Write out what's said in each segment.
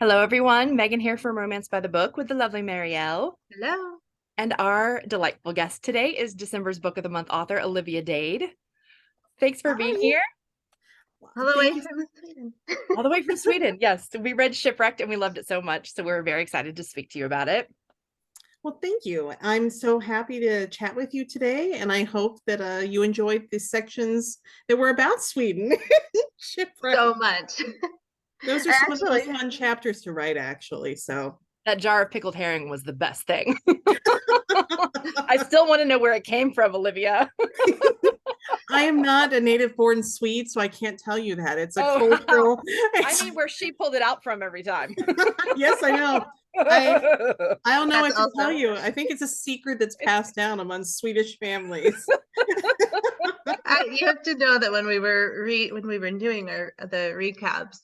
Hello, everyone. Megan here from Romance by the Book with the lovely Marielle. Hello. And our delightful guest today is December's Book of the Month author, Olivia Dade. Thanks for being Hi. here. All the Thank way you. from Sweden. All the way from Sweden. Yes, we read Shipwrecked and we loved it so much. So we're very excited to speak to you about it. Well, thank you. I'm so happy to chat with you today, and I hope that you enjoyed the sections that were about Sweden. Shipwreck. So much. Those are I some of the most actually, fun chapters to write, actually. So That jar of pickled herring was the best thing. I still want to know where it came from, Olivia. I am not a native born Swede, so I can't tell you that. It's a Oh, cultural. I mean, where she pulled it out from every time. Yes, I know. I I don't know that's what to tell also, you. I think it's a secret that's passed down among Swedish families. you have to know that when we were doing the recaps,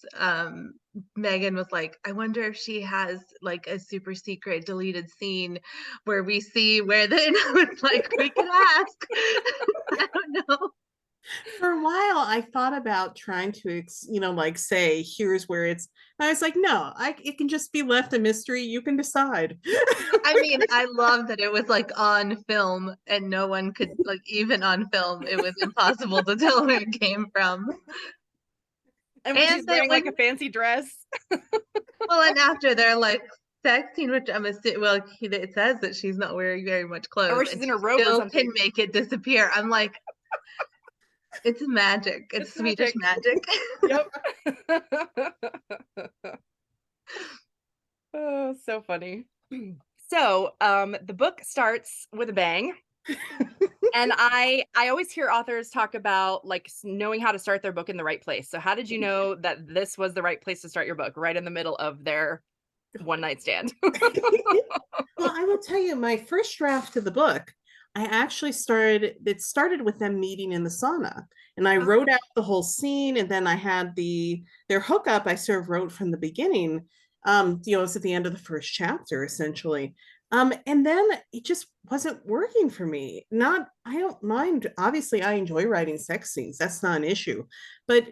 Megan was like, I wonder if she has like a super secret deleted scene where we see where the, and I was like, we could ask. I don't know. For a while I thought about trying to like say here's where it's. I was like, no, it can just be left a mystery, you can decide. I mean, I love that it was like on film and no one could, like, even on film, it was impossible to tell where it came from. And when she's And that wearing like when, a fancy dress. well, and after they're like sex scene, which I'm assuming, well, it says that she's not wearing very much clothes Or she's and in she her robe or still can something. make it disappear. I'm like, it's magic. It's It's Swedish magic. magic. Yep. Oh, so funny. So, the book starts with a bang. And I always hear authors talk about like knowing how to start their book in the right place. So how did you know that this was the right place to start your book, right in the middle of their one night stand? Well, I will tell you, my first draft of the book, it started with them meeting in the sauna. And I Oh, wrote out the whole scene, and then I had their hookup, I sort of wrote from the beginning. It's at the end of the first chapter, essentially. And then it just wasn't working for me. Not, I don't mind. Obviously, I enjoy writing sex scenes. That's not an issue. But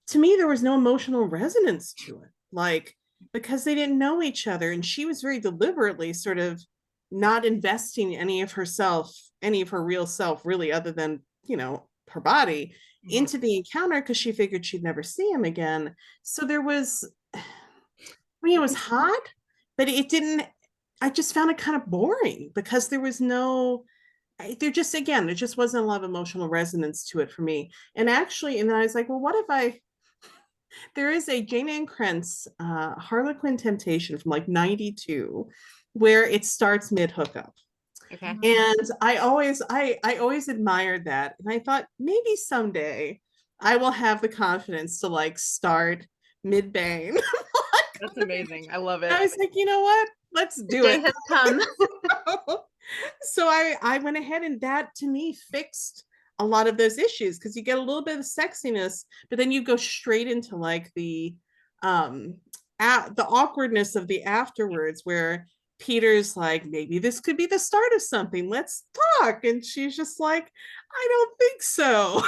to me, there was no emotional resonance to it. Like, because they didn't know each other. And she was very deliberately sort of not investing any of her real self, really, other than, her body, mhm. into the encounter because she figured she'd never see him again. So it was hot, but it didn't, I just found it kind of boring because there was no, there just wasn't a lot of emotional resonance to it for me. And then I was like, well, what if there is a Jane Ann Krentz Harlequin Temptation from like 92 where it starts mid hookup. Okay. And I always admired that. And I thought maybe someday I will have the confidence to like start mid bang. That's amazing. I love I it. was like, you know what? Let's The do day it. has come. So I went ahead, and that to me fixed a lot of those issues because you get a little bit of sexiness, but then you go straight into like um the awkwardness of the afterwards where Peter's like, maybe this could be the start of something. Let's talk. And she's just like, I don't think so.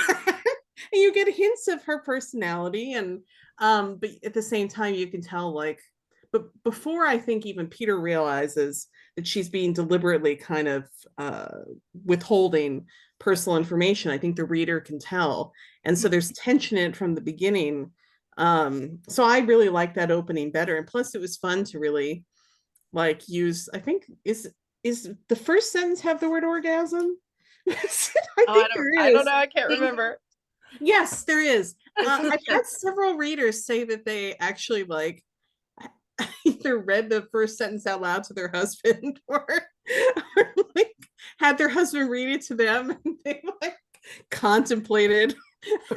And you get hints of her personality, and but at the same time you can tell, like, but before I think even Peter realizes that she's being deliberately kind of withholding personal information, I think the reader can tell. And so there's tension in it from the beginning. So I really like that opening better. And plus it was fun to really like use, I think, is the first sentence have the word orgasm? I Oh, think I there don't is. know. I can't Think remember. Yes, there is. I've had several readers say that they actually like either read the first sentence out loud to their husband or like had their husband read it to them, and they like contemplated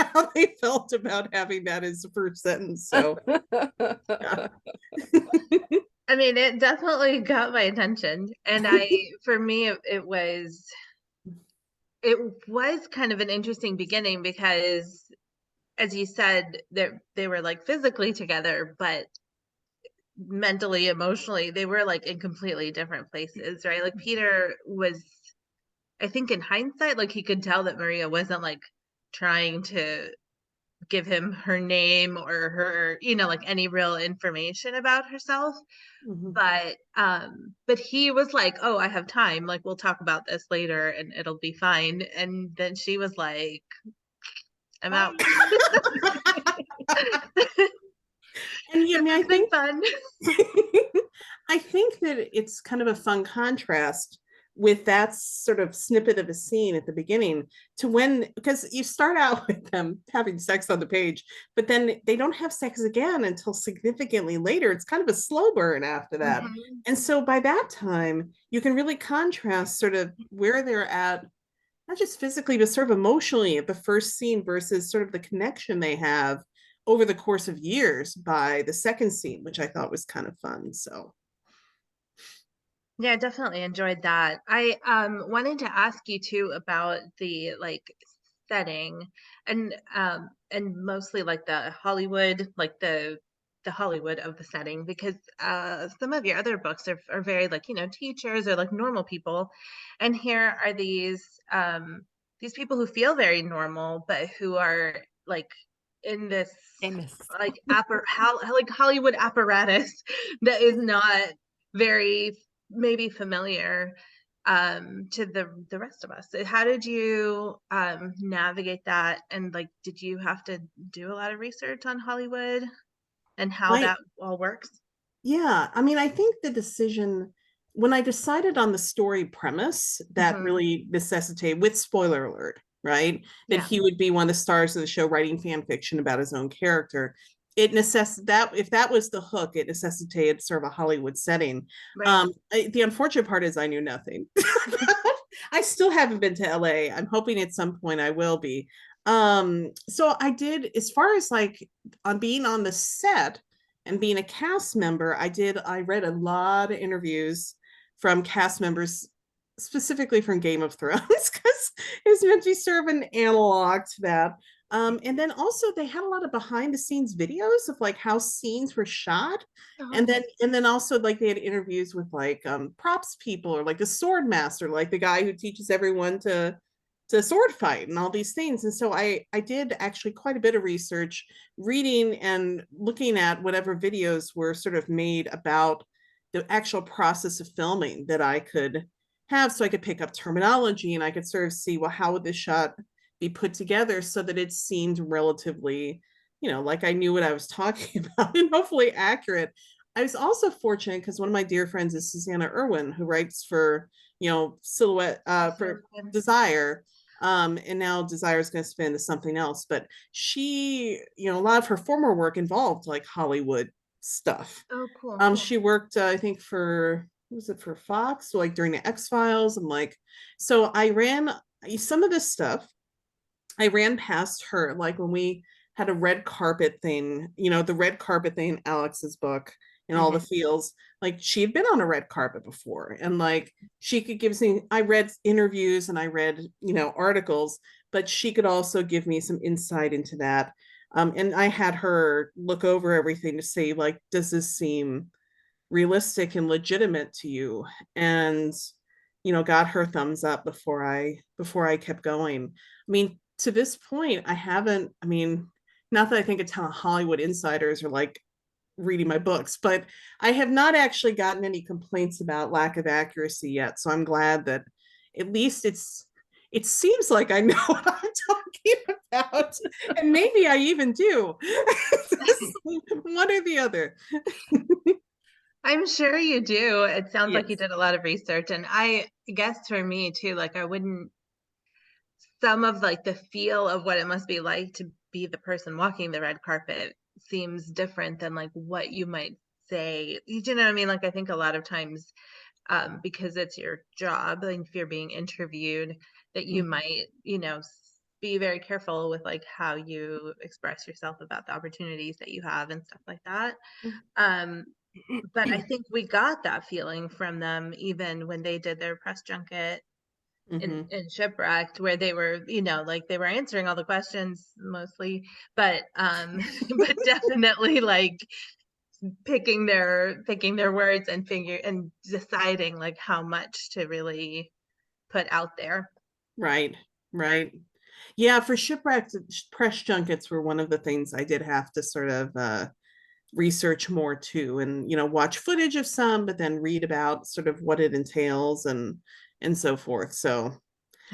how they felt about having that as the first sentence. So yeah. I mean, it definitely got my attention. And for me, it was kind of an interesting beginning because, as you said, they were like physically together, but mentally, emotionally, they were like in completely different places, right? Like Peter was, I think in hindsight, like he could tell that Maria wasn't like trying to give him her name or her, you know, like any real information about herself. Mhm. But he was like, "Oh, I have time. Like, we'll talk about this later and it'll be fine." And then she was like, "I'm out." And yeah, I This mean, has been fun. I think that it's kind of a fun contrast with that sort of snippet of a scene at the beginning to when, because you start out with them having sex on the page, but then they don't have sex again until significantly later. It's kind of a slow burn after that. Mhm. And so by that time, you can really contrast sort of where they're at, not just physically, but sort of emotionally at the first scene versus sort of the connection they have over the course of years by the second scene, which I thought was kind of fun. So Yeah, I definitely enjoyed that. I wanted to ask you too about the like setting and mostly like the Hollywood, like the Hollywood of the setting, because some of your other books are very like, you know, teachers or like normal people. And here are these people who feel very normal, but who are like in this Famous. like like Hollywood apparatus that is not very maybe familiar to the rest of us. So how did you navigate that, and like did you have to do a lot of research on Hollywood and how I that all works? Yeah, I mean, I think the decision when I decided on the story premise that Hmm. really necessitated, with spoiler alert, right, that Yeah, he would be one of the stars of the show writing fan fiction about his own character. It that if that was the hook, it necessitated sort of a Hollywood setting. right. The unfortunate part is I knew nothing. I still haven't been to LA. I'm hoping at some point I will be. So I did, as far as like on being on the set and being a cast member, I read a lot of interviews from cast members, specifically from Game of Thrones, because it's meant to be sort of an analog to that. And then also they had a lot of behind the scenes videos of like how scenes were shot. And Oh, then also like they had interviews with like props people or like the sword master, like the guy who teaches everyone to sword fight and all these things. And so I did actually quite a bit of research, reading and looking at whatever videos were sort of made about the actual process of filming that I could have, so I could pick up terminology and I could sort of see, well, how would this shot be put together so that it seemed relatively, you know, like I knew what I was talking about and hopefully accurate. I was also fortunate because one of my dear friends is Susanna Irwin, who writes for, you know, Silhouette, so for good. Desire. And now Desire is going to spin into something else. But she, you know, a lot of her former work involved like Hollywood stuff. Oh, cool. She worked, I think, for, was it for Fox? So like during the X Files, and like, so I ran some of this stuff. I ran past her, like when we had a red carpet thing, you know, the red carpet thing in Alex's book and all the Hmm. feels. Like she had been on a red carpet before, and like she could give me. I read interviews and I read, you know, articles, but she could also give me some insight into that. And I had her look over everything to say, like, does this seem realistic and legitimate to you? And you know, got her thumbs up before I kept going. I mean, to this point, I haven't, I mean, not that I think a ton of Hollywood insiders are like reading my books, but I have not actually gotten any complaints about lack of accuracy yet. So I'm glad that at least it seems like I know what I'm talking about. And maybe I even do. One or the other. I'm sure you do. It sounds like you Yes. did a lot of research, and I guess for me too, like I wouldn't some of like the feel of what it must be like to be the person walking the red carpet seems different than like what you might say. You know what I mean? Like I think a lot of times because it's your job, like if you're being interviewed, that you Mhm. might, you know, be very careful with like how you express yourself about the opportunities that you have and stuff like that. Um, but I think we got that feeling from them even when they did their press junket Mhm. in Shipwrecked, where they were, you know, like they were answering all the questions mostly, but but definitely like picking their words and figure and deciding like how much to really put out there. Right, right. Yeah, for shipwrecks, press junkets were one of the things I did have to sort of research more too, and watch footage of some, but then read about sort of what it entails and so forth. So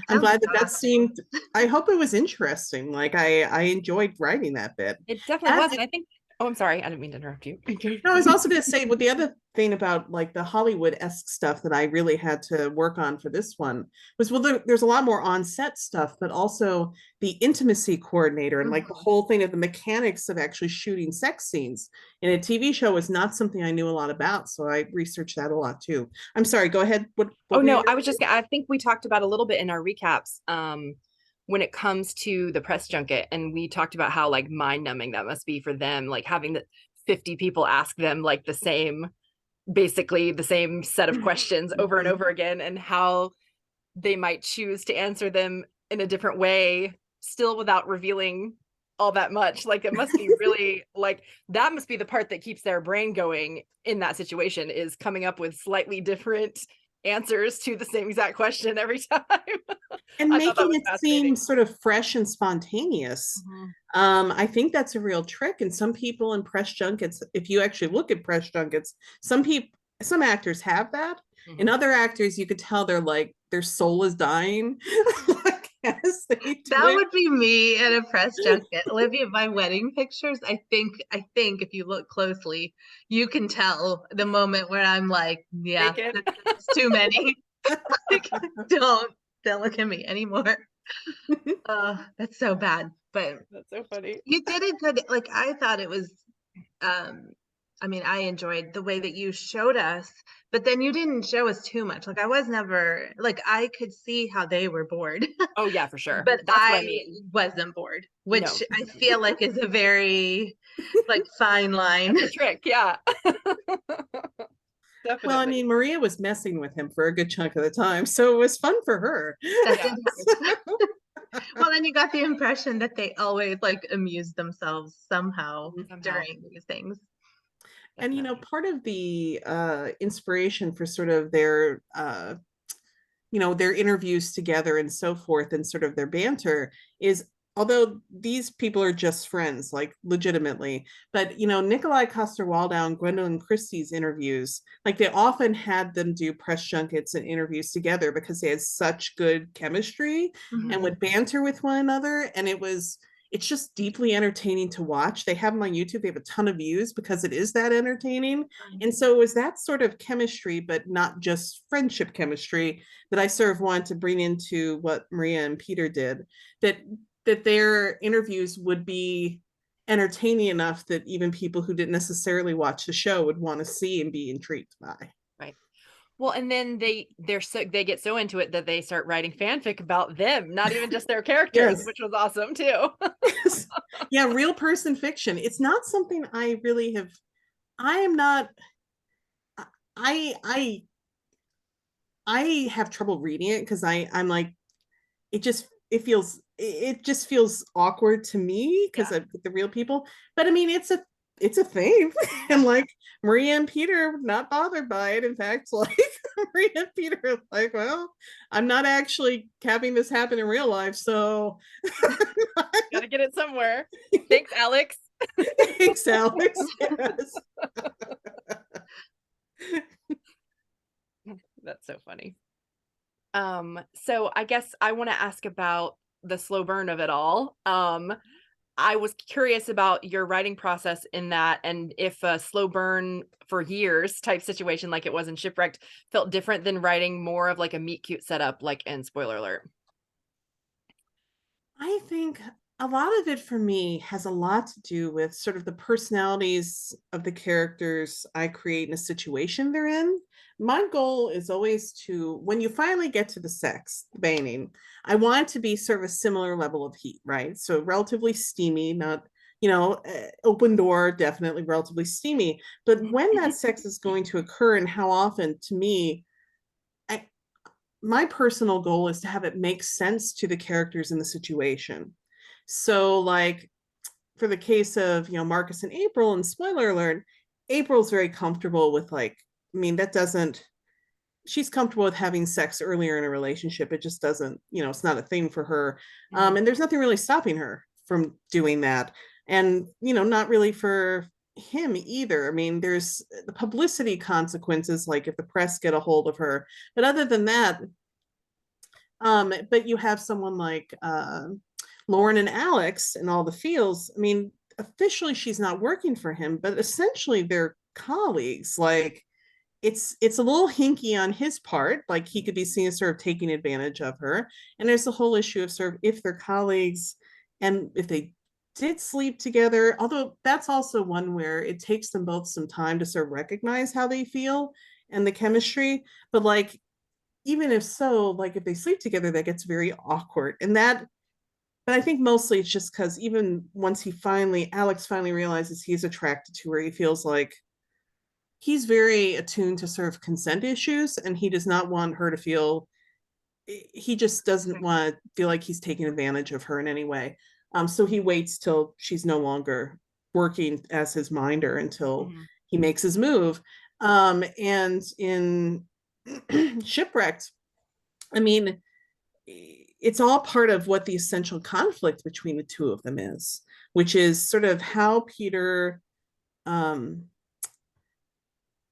I'm Sounds glad that that exhausting. seemed. I hope it was interesting. Like I enjoyed writing that bit. It definitely That was. And I think, oh, I'm sorry. I didn't mean to interrupt you. No, I was also going to say, well, the other thing about like the Hollywood-esque stuff that I really had to work on for this one was, well, there's a lot more on-set stuff, but also the intimacy coordinator and like the whole thing of the mechanics of actually shooting sex scenes in a TV show is not something I knew a lot about. So I researched that a lot too. I'm sorry, go ahead. Oh What were you no, gonna I was just, I think we talked about a little bit in our recaps, when it comes to the press junket, and we talked about how like mind numbing that must be for them, like having the 50 people ask them like basically the same set of questions over and over again, and how they might choose to answer them in a different way, still without revealing all that much. Like it must be really like, that must be the part that keeps their brain going in that situation, is coming up with slightly different answers to the same exact question every time. And I thought that making was it seem fascinating. sort of fresh and spontaneous. Mhm. I think that's a real trick. And some people in press junkets, if you actually look at press junkets, some actors have that. In Mhm. other actors, you could tell they're like their soul is dying. Like, as they do That it. would be me at a press junket. Olivia, my wedding pictures, I think if you look closely, you can tell the moment where I'm like, yeah, Naked. that's too many. Like, don't look at me anymore. Oh, that's so bad. But That's so funny. you did a good, like, I thought it was, um, I mean, I enjoyed the way that you showed us, but then you didn't show us too much. Like, I was never, like, I could see how they were bored, Oh yeah, for sure. but That's what I I mean. wasn't bored, No, which I feel like is a very, like, fine line. that's a trick. Yeah. Well, I Definitely. mean, Maria was messing with him for a good chunk of the time, so it was fun for her. That Yeah. did happen. Well, then you got the impression that they always, like, amused themselves somehow Somehow. during these things. And Definitely. part of the inspiration for sort of their their interviews together and so forth and sort of their banter is, although these people are just friends, like legitimately, but Nikolai Coster-Waldau and Gwendolyn Christie's interviews, like they often had them do press junkets and interviews together because they had such good chemistry Mhm. and would banter with one another, and it's just deeply entertaining to watch. They have them on YouTube. They have a ton of views because it is that entertaining. And so it was that sort of chemistry, but not just friendship chemistry, that I sort of wanted to bring into what Maria and Peter did. That their interviews would be entertaining enough that even people who didn't necessarily watch the show would want to see and be intrigued by. Right. Well, and then they get so into it that they start writing fanfic about them, not even just their characters, Yes. which was awesome too. Yeah, real person fiction. It's not something I really have. I am not. I I have trouble reading it because I'm like, it just feels awkward to me because Yeah. of the real people. But I mean, it's a thing. And like Maria and Peter not bothered by it. In fact, like Maria and Peter are like, well, I'm not actually having this happen in real life, so Gotta get it somewhere. Thanks, Alex. thanks, Alex. Yes. That's so funny. So I guess I want to ask about the slow burn of it all. I was curious about your writing process in that, and if a slow burn for years type situation like it was in Shipwrecked felt different than writing more of like a meet cute setup, like in Spoiler Alert. I think a lot of it for me has a lot to do with sort of the personalities of the characters I create in a situation they're in. My goal is always to, when you finally get to the sex, the banging, I want it to be sort of a similar level of heat, right? So relatively steamy, not, open door, definitely relatively steamy. But when that sex is going to occur and how often, to me, I, my personal goal is to have it make sense to the characters in the situation. So, like for the case of Marcus and April, and spoiler alert, April's very comfortable with, like, I mean, that doesn't she's comfortable with having sex earlier in a relationship. It just doesn't, it's not a thing for her. And there's nothing really stopping her from doing that. And, not really for him either. I mean, there's the publicity consequences, like if the press get a hold of her. But other than that, but you have someone like Lauren and Alex and all the feels. I mean, officially she's not working for him, but essentially they're colleagues. Like it's a little hinky on his part, like he could be seen as sort of taking advantage of her. And there's the whole issue of sort of if they're colleagues and if they did sleep together, although that's also one where it takes them both some time to sort of recognize how they feel and the chemistry. But like even if so, like if they sleep together, that gets very awkward. And that, but I think mostly it's just because even once Alex finally realizes he's attracted to her, he feels like he's very attuned to sort of consent issues, and he does not want her to feel, he just doesn't want to feel like he's taking advantage of her in any way. So he waits till she's no longer working as his minder until he makes his move. And in Shipwrecked, I mean, it's all part of what the essential conflict between the two of them is, which is sort of how Peter,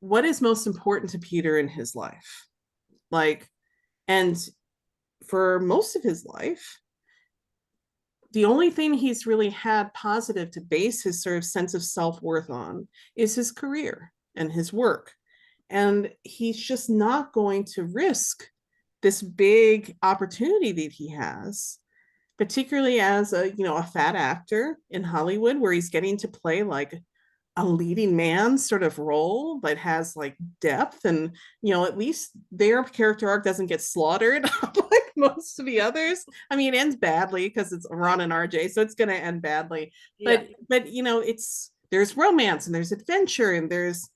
what is most important to Peter in his life. Like, and for most of his life, the only thing he's really had positive to base his sort of sense of self-worth on is his career and his work. And he's just not going to risk this big opportunity that he has, particularly as a fat actor in Hollywood, where he's getting to play like a leading man sort of role that has like depth, and at least their character arc doesn't get slaughtered like most of the others. I mean, it ends badly because it's Ron and RJ, so it's going to end badly. But it's, there's romance and there's adventure and there's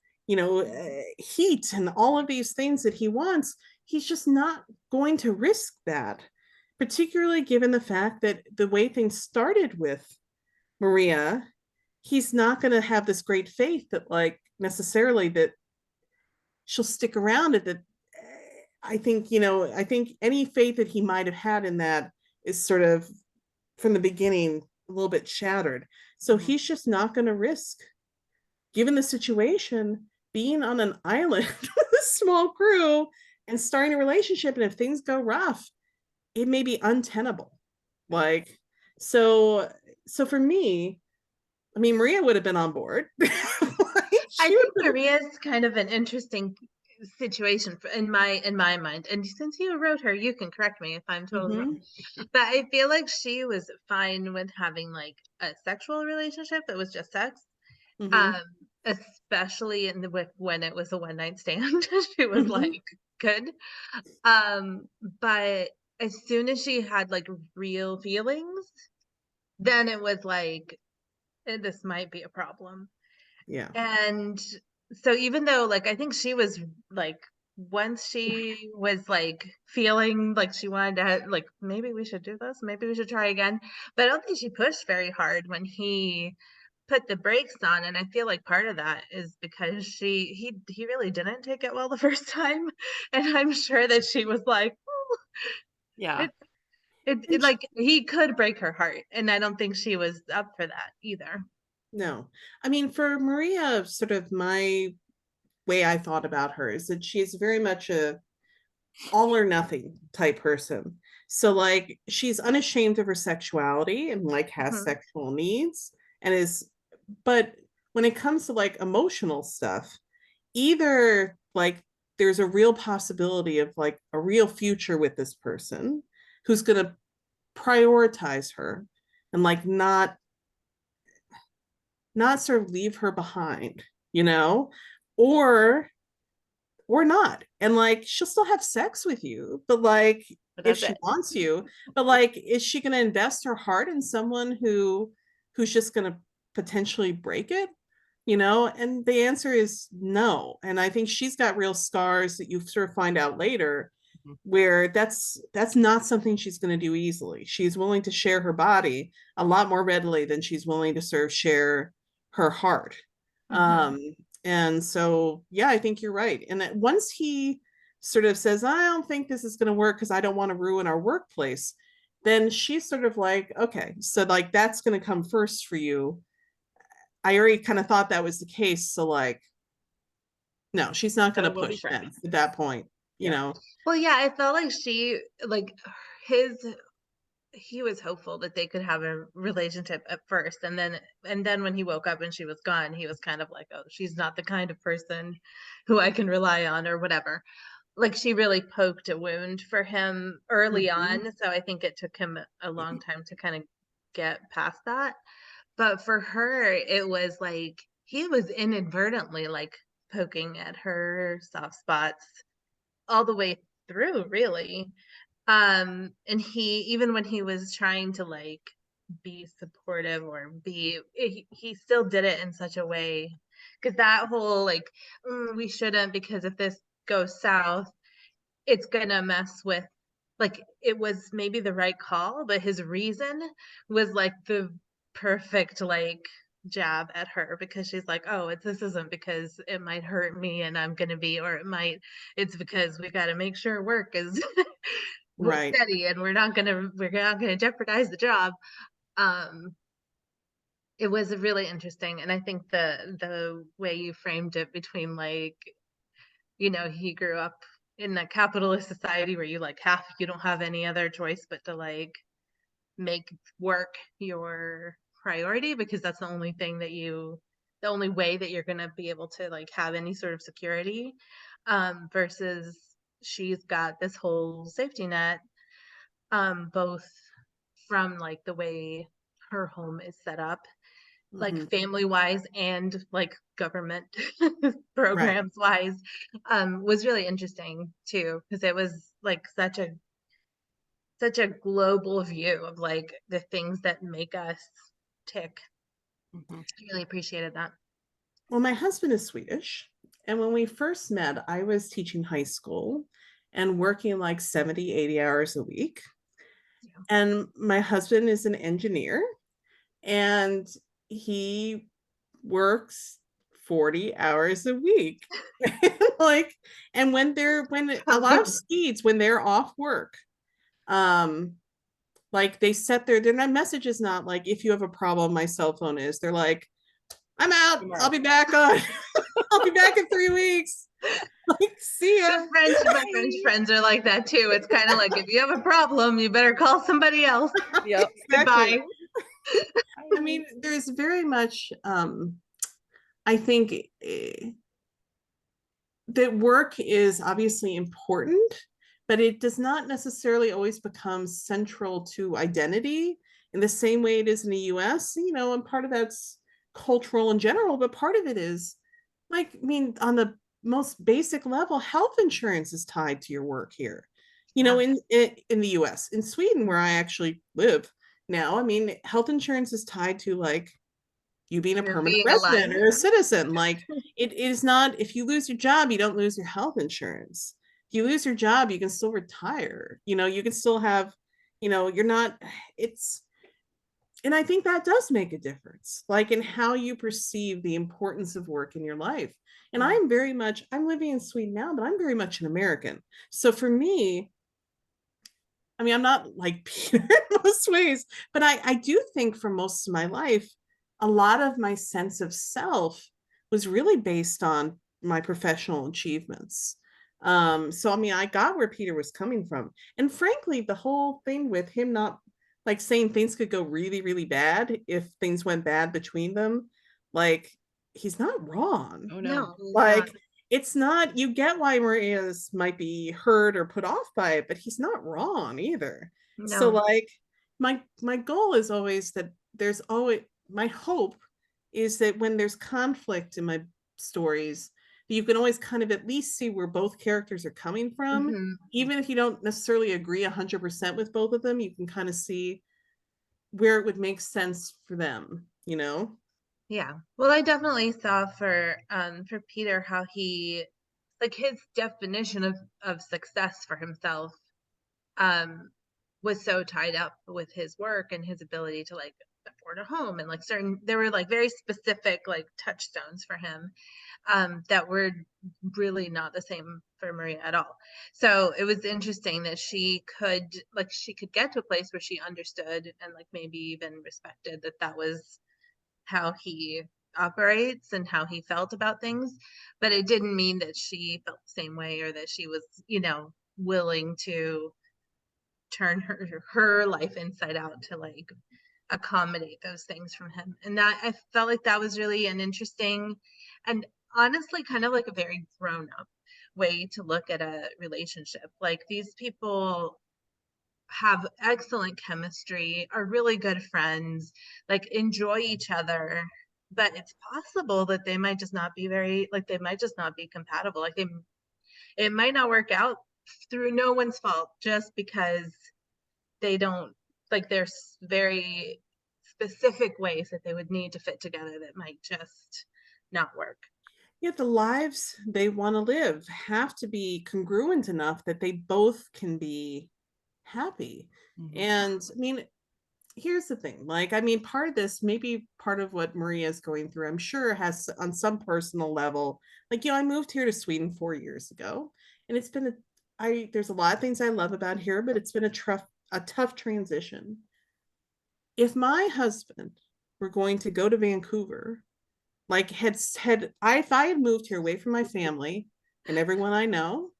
heat and all of these things that he wants. He's just not going to risk that, particularly given the fact that the way things started with Maria, he's not going to have this great faith that like necessarily that she'll stick around at that. I think any faith that he might have had in that is sort of from the beginning a little bit shattered. So he's just not going to risk, given the situation, being on an island with a small crew and starting a relationship. And if things go rough, it may be untenable. Like, so for me, I mean, Maria would have been on board. I think Maria's kind of an interesting situation in my mind. And since you wrote her, you can correct me if I'm totally wrong. But I feel like she was fine with having like a sexual relationship that was just sex. Especially when it was a one-night stand. She was like, good. But as soon as she had like real feelings, then it was like, this might be a problem. Yeah. And so even though like I think she was like, once she was like feeling like she wanted to like, maybe we should do this, maybe we should try again, but I don't think she pushed very hard when he put the brakes on. And I feel like part of that is because he really didn't take it well the first time, and I'm sure that she was like, yeah, it like he could break her heart, and I don't think she was up for that either. No, I mean, for Maria, sort of my way I thought about her is that she's very much a all or nothing type person. So like she's unashamed of her sexuality and like has sexual needs and is, but when it comes to like emotional stuff, either like there's a real possibility of like a real future with this person who's going to prioritize her and like not sort of leave her behind, or not. And like she'll still have sex with you, but like if she wants you, but like is she going to invest her heart in someone who's just going to potentially break it? And the answer is no. And I think she's got real scars that you sort of find out later where that's not something she's going to do easily. She's willing to share her body a lot more readily than she's willing to sort of share her heart. And so, yeah, I think you're right. And once he sort of says, I don't think this is going to work because I don't want to ruin our workplace, then she's sort of like, okay, so like that's going to come first for you. I already kind of thought that was the case. So like, no, she's not going So to we'll be push then friends. at that point, you Yeah. know? Well, yeah, I felt like he was hopeful that they could have a relationship at first, and then when he woke up and she was gone, he was kind of like, oh, she's not the kind of person who I can rely on or whatever. Like, she really poked a wound for him early Mhm. on, so I think it took him a long time to kind of get past that. But for her, it was like he was inadvertently like poking at her soft spots all the way through, really. And he, even when he was trying to like be supportive or he still did it in such a way, because that whole like, we shouldn't, because if this goes south, it's gonna mess with, like, it was maybe the right call, but his reason was like the perfect like jab at her, because she's like, oh, this isn't because it might hurt me and I'm gonna be, or it's because we got to make sure work is Right. steady and we're not gonna jeopardize the job. um it was really interesting, and I think the way you framed it, between like, he grew up in a capitalist society where you don't have any other choice but to like make work your priority, because that's the only way that you're going to be able to like have any sort of security, versus she's got this whole safety net, both from like the way her home is set up, like Mhm. family wise and like government Right. programs wise, was really interesting too, because it was like such a global view of like the things that make us tick. Mhm. I really appreciated that. Well, my husband is Swedish. And when we first met, I was teaching high school and working like 70, 80 hours a week. Yeah. And my husband is an engineer and he works 40 hours a week. Like, and when a lot of Swedes, when they're off work, um, like they set their message is not like, if you have a problem, my cell phone is. They're like, I'm out. I'll Tomorrow. be back on. I'll be back in 3 weeks. Like, see ya. My French friends are like that too. It's kind of like, if you have a problem, you better call somebody else. Yep. Exactly. Goodbye. I mean, there's very much, I think that work is obviously important, but it does not necessarily always become central to identity in the same way it is in the US, and part of that's cultural in general, but part of it is like, I mean, on the most basic level, health insurance is tied to your work here. Yeah. In the US. In Sweden, where I actually live now, I mean, health insurance is tied to like you being a You're permanent being alive. resident or a citizen. Like it is not, if you lose your job, you don't lose your health insurance. If you lose your job, you can still retire. You can still have, you're not, it's, and I think that does make a difference, like in how you perceive the importance of work in your life. And Yeah. I'm living in Sweden now, but I'm very much an American. So for me, I mean, I'm not like Peter in most ways, but I do think for most of my life, a lot of my sense of self was really based on my professional achievements. So I mean, I got where Peter was coming from. And frankly, the whole thing with him not like saying things could go really, really bad if things went bad between them, like he's not wrong. Oh no. No, he's not. Like it's not, you get why Maria's might be hurt or put off by it, but he's not wrong either. So No. like my goal is always that there's always, my hope is that when there's conflict in my stories, you can always kind of at least see where both characters are coming from. Hmm. Even if you don't necessarily agree 100% with both of them, you can kind of see where it would make sense for them. Yeah. Well, I definitely saw for Peter how like his definition of success for himself, um was so tied up with his work and his ability to like afford a home, and like there were like very specific like touchstones for him that were really not the same for Maria at all. So it was interesting that she could get to a place where she understood and like maybe even respected that was how he operates and how he felt about things, but it didn't mean that she felt the same way or that she was, willing to turn her life inside out to like accommodate those things from him. And that, I felt like that was really an interesting and honestly kind of like a very grown up way to look at a relationship. Like these people have excellent chemistry, are really good friends, like enjoy each other, but it's possible that they might just not be they might just not be compatible. Like it might not work out through no one's fault, just because they don't, like there's very specific ways that they would need to fit together that might just not work. Yeah, the lives they want to live have to be congruent enough that they both can be happy. And I mean, here's the thing, like, I mean, part of this, maybe part of what Maria is going through, I'm sure has on some personal level, like, I moved here to Sweden 4 years ago, and it's been there's a lot of things I love about here, but it's been a tough transition. If my husband were going to go to Vancouver, like if I had moved here away from my family and everyone I know,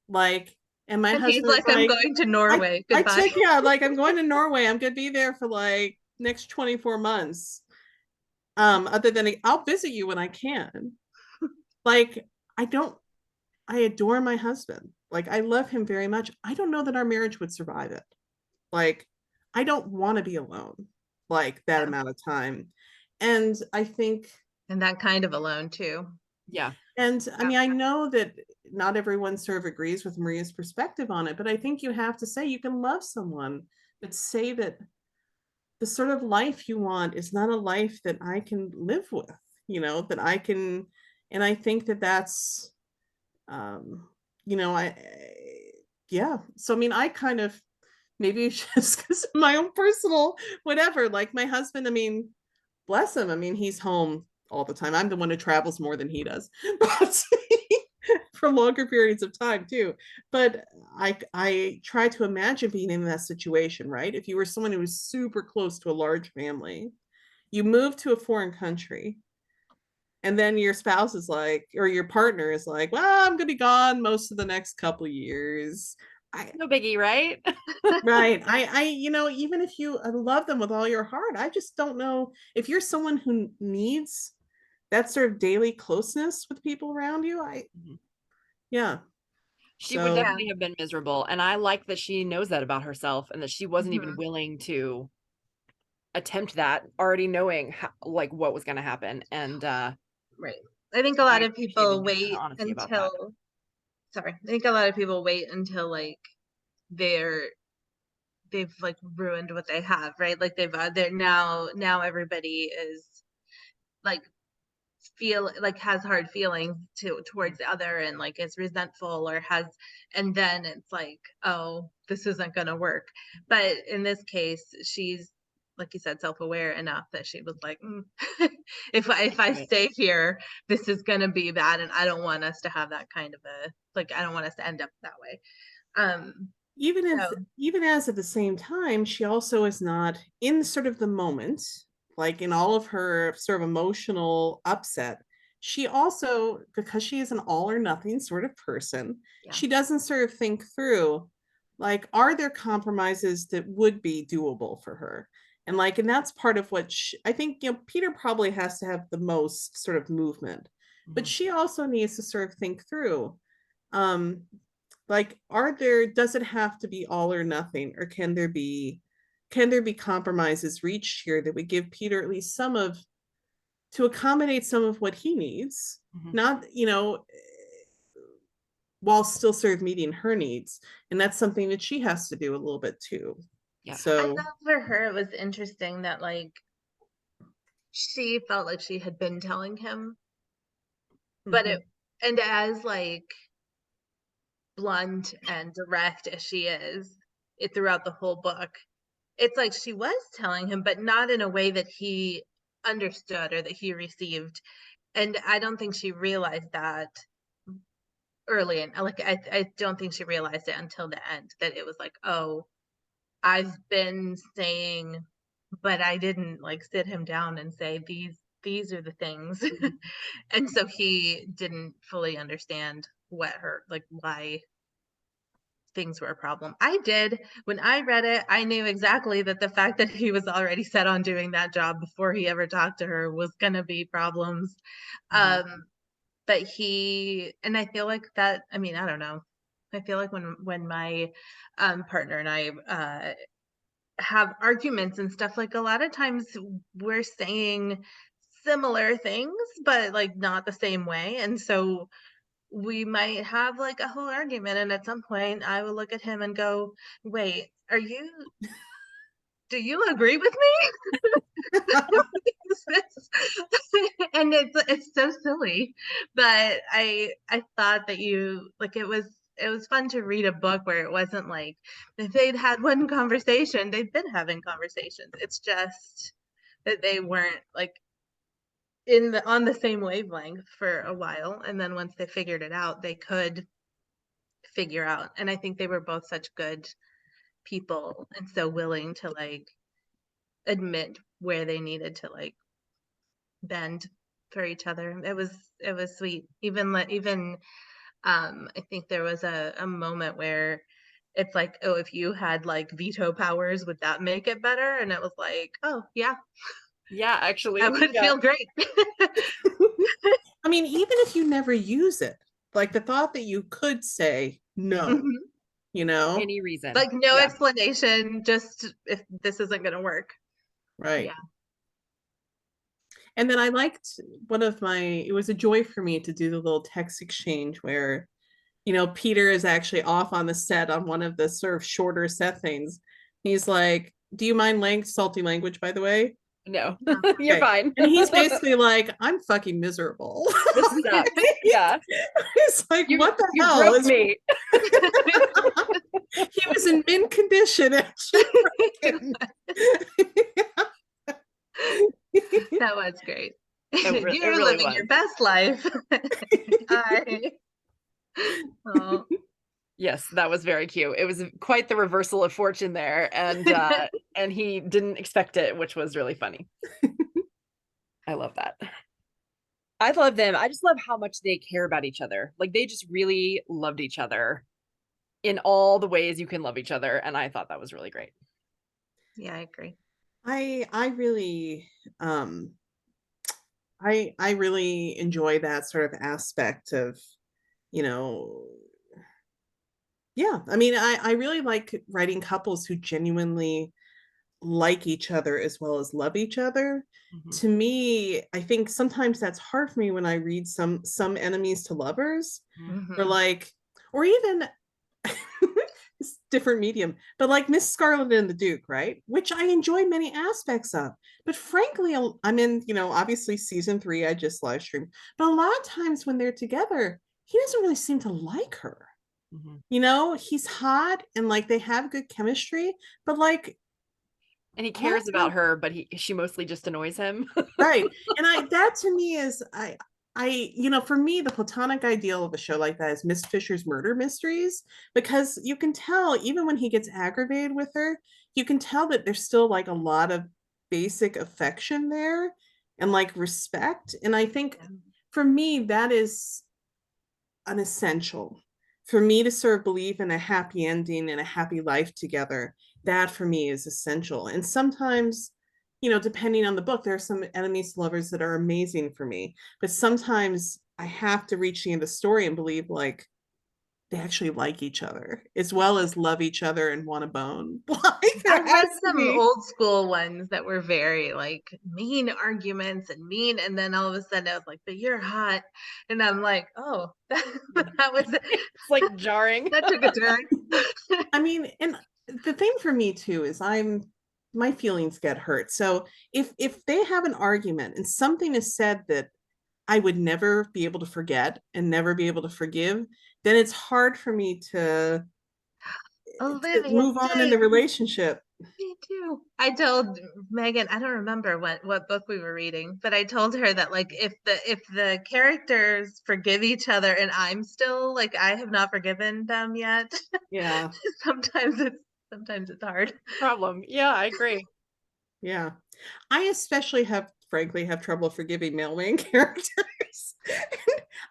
like, and my And he's husband was like, I'm like, going to Norway. I Goodbye. took, yeah, like I'm going to Norway. I'm gonna be there for like next 24 months. Other than I'll visit you when I can. Like, I adore my husband. Like, I love him very much. I don't know that our marriage would survive it. Like, I don't want to be alone like that amount of time. And I think, and that kind of alone too. Yeah. and I mean, I know that not everyone sort of agrees with Maria's perspective on it, but I think you have to say you can love someone, but say that the sort of life you want is not a life that I can live with, that I can, and I think that that's, um, yeah. So, I mean, I kind of, maybe it's just because of my own personal, whatever, like my husband, I mean, bless him. I mean, he's home all the time. I'm the one who travels more than he does, but for longer periods of time too. But I try to imagine being in that situation, right? If you were someone who was super close to a large family, you move to a foreign country, and then your spouse is like, or your partner is like, well, I'm gonna be gone most of the next couple years. No biggie, right? Right. Even if you love them with all your heart, I just don't know if you're someone who needs that sort of daily closeness with people around you. Yeah. She would So, definitely have been miserable. And I like that she knows that about herself and that she wasn't even Mhm. willing to attempt that, already knowing like what was going to happen. And Right. I think a lot of people her wait honesty about that. until, sorry, I think a lot of people wait until like they've like ruined what they have, right? Like they're now everybody is like has hard feelings towards the other and like is resentful or has, and then it's like, oh, this isn't gonna work. But in this case, she's, like you said, self-aware enough that she was like, if I stay here, this is gonna be bad, and I don't want us to have that kind of I don't want us to end up that way. even as at the same time, she also is not in sort of the moment, like in all of her sort of emotional upset. She also, because she is an all or nothing sort of person, Yeah. she doesn't sort of think through, like, are there compromises that would be doable for her? And that's part of what I think, Peter probably has to have the most sort of movement, but she also needs to sort of think through, um, like, does it have to be all or nothing, or can there be compromises reached here that would give Peter at least to accommodate some of what he needs, not, while still sort of meeting her needs. And that's something that she has to do a little bit too. Yeah. So I thought for her it was interesting that like she felt like she had been telling him, but and as like blunt and direct as she is throughout the whole book, it's like she was telling him, but not in a way that he understood or that he received. And I don't think she realized that early. And like, I don't think she realized it until the end, that it was like, oh, I've been saying, but I didn't like sit him down and say, these are the things. And so he didn't fully understand why things were a problem. I did. When I read it, I knew exactly that the fact that he was already set on doing that job before he ever talked to her was going to be problems. But and I feel like that, I mean, I don't know. I feel like when my partner and I have arguments and stuff, like a lot of times we're saying similar things, but like not the same way. And so we might have like a whole argument, and at some point I will look at him and go, wait, do you agree with me? And it's so silly, but I thought that it was fun to read a book where it wasn't like if they'd had one conversation, they'd been having conversations. It's just that they weren't like on the same wavelength for a while, and then once they figured it out, they could figure out. And I think they were both such good people and so willing to like admit where they needed to like bend for each other. It was sweet. Even I think there was a moment where it's like, oh, if you had like veto powers, would that make it better? And it was like, oh yeah, actually, that would feel great. I mean, even if you never use it, like the thought that you could say no, you know, any reason, like no explanation, just if this isn't going to work. Right. Yeah. And then I liked it was a joy for me to do the little text exchange where, you know, Peter is actually off on the set on one of the sort of shorter set things. He's like, do you mind salty language, by the way? No, you're fine. And he's basically like, I'm fucking miserable. This sucks. Yeah. It's like, what the hell? You broke me. He was in mint condition. That was great. You're really living your best life. Oh. Yes, that was very cute. It was quite the reversal of fortune there, and and he didn't expect it, which was really funny. I love that. I love them. I just love how much they care about each other. Like they just really loved each other in all the ways you can love each other, and I thought that was really great. Yeah, I agree. I really I really enjoy that sort of aspect of, you know, yeah. I mean, I really like writing couples who genuinely like each other as well as love each other. To me, I think sometimes that's hard for me when I read some enemies to lovers, or like, or even different medium, but like Miss Scarlet and the Duke, right? Which I enjoy many aspects of. But frankly, I'm in, you know, obviously season 3, I just live streamed. But a lot of times when they're together, he doesn't really seem to like her. You know, he's hot and like they have good chemistry, but like, and he cares about her, but she mostly just annoys him. Right. And that to me is you know, for me, the platonic ideal of a show like that is Miss Fisher's murder mysteries, because you can tell even when he gets aggravated with her, you can tell that there's still like a lot of basic affection there and like respect. And I think for me, that is an essential for me to sort of believe in a happy ending and a happy life together. That for me is essential. And sometimes, you know, depending on the book, there are some enemies to lovers that are amazing for me, but sometimes I have to reach the end of the story and believe like they actually like each other as well as love each other and want a bone. Like, I read some old school ones that were very like mean arguments and then all of a sudden I was like, but you're hot. And I'm like, oh, that was it's like jarring. That took a turn. I mean, and the thing for me too is my feelings get hurt. So if they have an argument and something is said that I would never be able to forget and never be able to forgive, then it's hard for me to move on in the relationship. Me too. I told Megan, I don't remember what book we were reading, but I told her that like if the characters forgive each other and I'm still like I have not forgiven them yet, Yeah. sometimes it's hard. Problem. Yeah, I agree. Yeah. I especially frankly have trouble forgiving male main characters.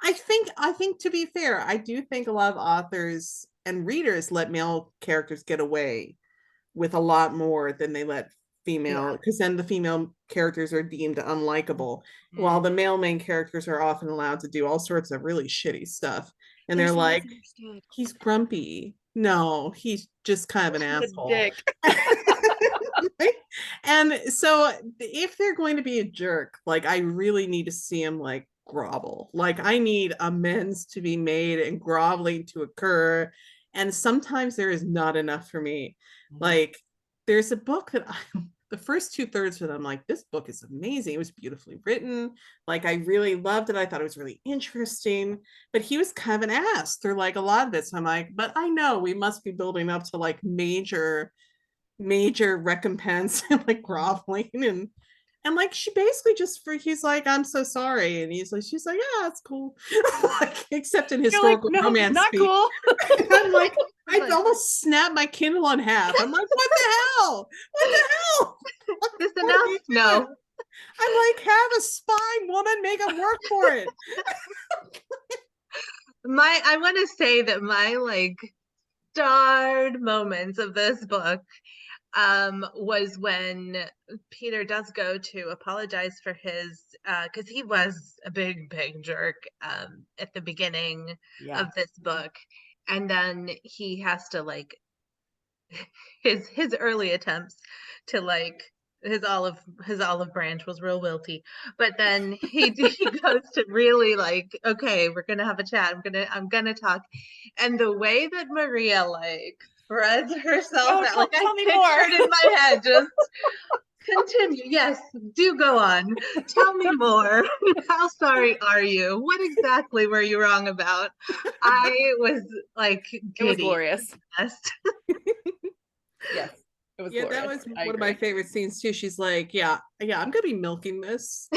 I think to be fair, I do think a lot of authors and readers let male characters get away with a lot more than they let female, Yeah. because then the female characters are deemed unlikable, while the male main characters are often allowed to do all sorts of really shitty stuff. And They're they're so like, misunderstood. he's grumpy. No, he's just kind of an The asshole. dick. And so if they're going to be a jerk, like I really need to see him like grovel. Like I need amends to be made and groveling to occur. And sometimes there is not enough for me. Like there's a book that the first 2/3 of it, I'm like, this book is amazing. It was beautifully written. Like I really loved it. I thought it was really interesting. But he was kind of an ass through like a lot of it. So I'm like, but I know we must be building up to like major recompense and like groveling and like she basically just for he's like, I'm so sorry, and she's like, yeah, it's cool. Like except in You're like, historical no, romance not speak. cool. I'm like, I Like- almost snapped my Kindle in half. I'm like, what the hell? What the hell? This What are you enough? No. doing? I'm like, have a spine, woman, make it work for it. I want to say that my like starred moments of this book was when Peter does go to apologize for his because he was a big jerk at the beginning Yeah. of this book, and then he has to like his early attempts to like his olive branch was real wilty, but then he goes to really like, okay, we're gonna have a chat, I'm gonna talk, and the way that Maria like spreads herself out, like I tell me more. pictured in my head, just continue, yes, do go on, tell me more. How sorry are you? What exactly were you wrong about? I was like It was giddy. glorious. Best. Yes. It was Yeah, glorious. that was I one of my agree. favorite scenes too. She's like, yeah, I'm gonna be milking this.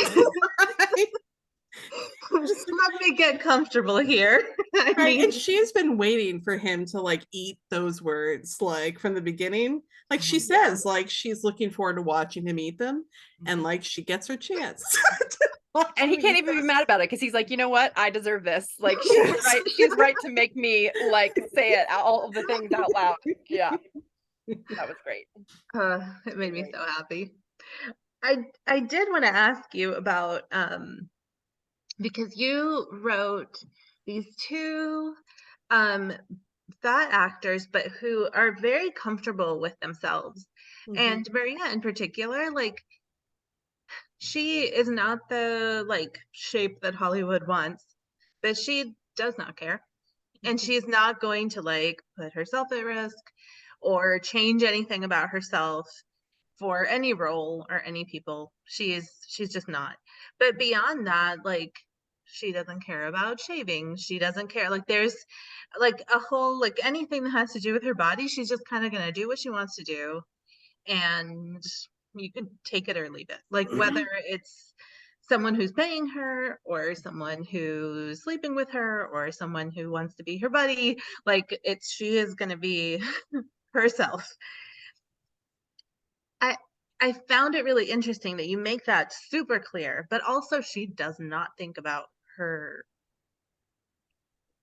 Just let me get comfortable here. I Right. mean, And she's been waiting for him to like eat those words like from the beginning. Like she says, like she's looking forward to watching him eat them. And like she gets her chance. And he can't even be mad about it because he's like, you know what? I deserve this. Like she's right. She's right to make me like say it all of the things out loud. Yeah. That was great. it made me so happy. I did want to ask you about because you wrote these two fat actors, but who are very comfortable with themselves. And Maria in particular, like she is not the like shape that Hollywood wants, but she does not care. And she's not going to like put herself at risk or change anything about herself for any role or any people. She's just not. But beyond that, like she doesn't care about shaving. She doesn't care. Like there's like a whole like anything that has to do with her body, she's just kind of gonna do what she wants to do. And you can take it or leave it. Like whether it's someone who's paying her or someone who's sleeping with her or someone who wants to be her buddy, like she is gonna be herself. I found it really interesting that you make that super clear, but also she does not think about her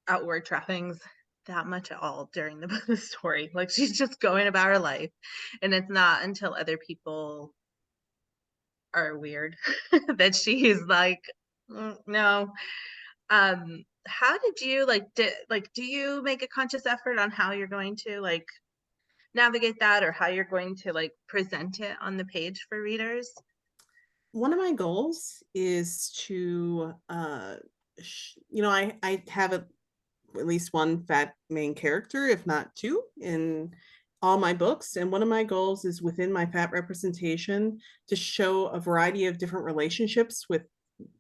outward trappings that much at all during the story. Like she's just going about her life, and it's not until other people are weird that she's like, no. How did you do you make a conscious effort on how you're going to like navigate that or how you're going to like present it on the page for readers? One of my goals is to I have at least one fat main character, if not two, in all my books. And one of my goals is within my fat representation to show a variety of different relationships with